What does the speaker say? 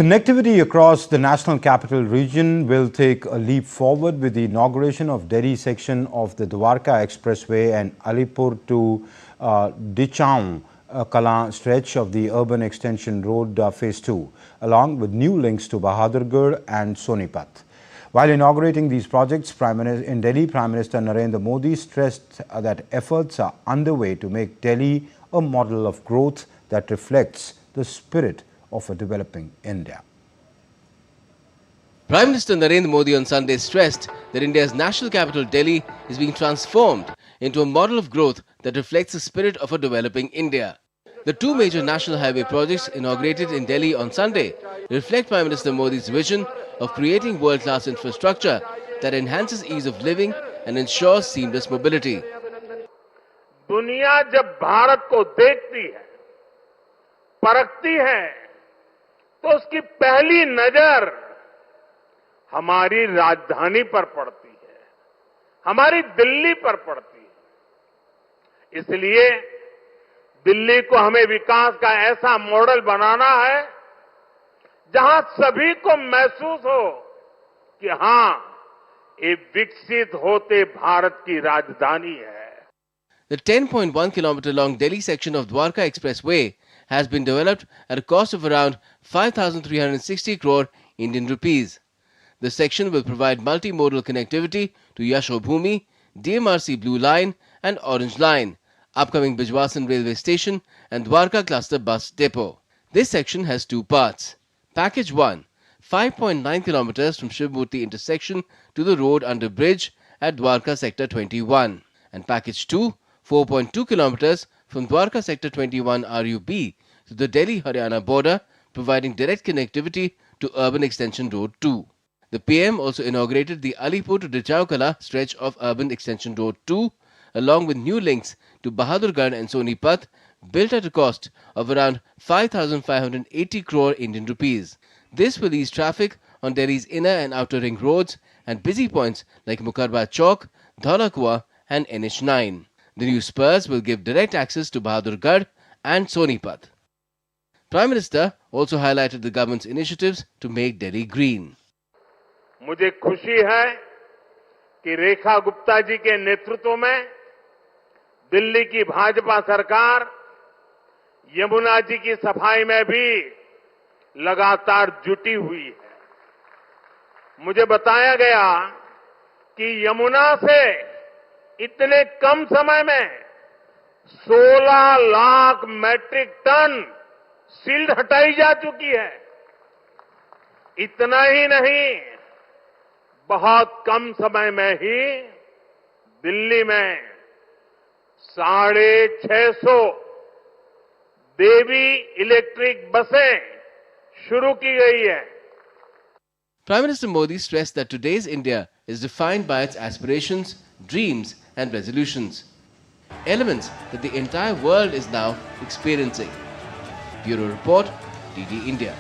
Connectivity across the National Capital Region will take a leap forward with the inauguration of Delhi section of the Dwarka Expressway and Alipur to Dichaung Kalan stretch of the Urban Extension Road Phase 2, along with new links to Bahadurgarh and Sonipat. While inaugurating these projects in Delhi, Prime Minister Narendra Modi stressed that efforts are underway to make Delhi a model of growth that reflects the spirit of a developing India. Prime Minister Narendra Modi on Sunday stressed that India's national capital Delhi is being transformed into a model of growth that reflects the spirit of a developing India. The two major national highway projects inaugurated in Delhi on Sunday reflect Prime Minister Modi's vision of creating world-class infrastructure that enhances ease of living and ensures seamless mobility. दुनिया जब भारत को देखती है, परखती है, तो उसकी पहली नजर हमारी राजधानी पर पड़ती है, हमारी दिल्ली पर पड़ती है। इसलिए दिल्ली को हमें विकास का ऐसा मॉडल बनाना है जहां सभी को महसूस हो कि हां, ये विकसित होते भारत की राजधानी है। The 10.1 kilometer long Delhi section of Dwarka Expressway has been developed at a cost of around 5,360 crore Indian rupees. The section will provide multimodal connectivity to Yashobhumi, DMRC Blue Line and Orange Line, upcoming Bijwasan Railway Station and Dwarka Cluster Bus Depot. This section has two parts. Package 1, 5.9 kilometers from Shivamurti intersection to the road under bridge at Dwarka Sector 21. And Package 2, 4.2 kilometers from Dwarka Sector 21 RUB to the Delhi-Haryana border, providing direct connectivity to Urban Extension Road 2. The PM also inaugurated the Alipur to Dichaung stretch of Urban Extension Road 2, along with new links to Bahadurgarh and Sonipat, built at a cost of around 5,580 crore Indian rupees. This will ease traffic on Delhi's inner and outer ring roads and busy points like Mukarba Chowk, Dhaula Kua and NH9. The new spurs will give direct access to Bahadurgarh and Sonipat. Prime Minister also highlighted the government's initiatives to make Delhi green. मुझे खुशी है कि रेखा गुप्ता जी के नेतृत्व में दिल्ली की भाजपा सरकार यमुना जी की सफाई में भी लगातार जुटी हुई है। मुझे बताया गया कि यमुना से इतने कम समय में 16 लाख मैट्रिक टन सिल्ट हटाई जा चुकी है। इतना ही नहीं, बहुत कम समय में ही दिल्ली में 650 देवी इलेक्ट्रिक बसें शुरू की गई है। Prime Minister Modi stressed that today's India is defined by its aspirations, dreams and resolutions, elements that the entire world is now experiencing. Bureau Report, DD India.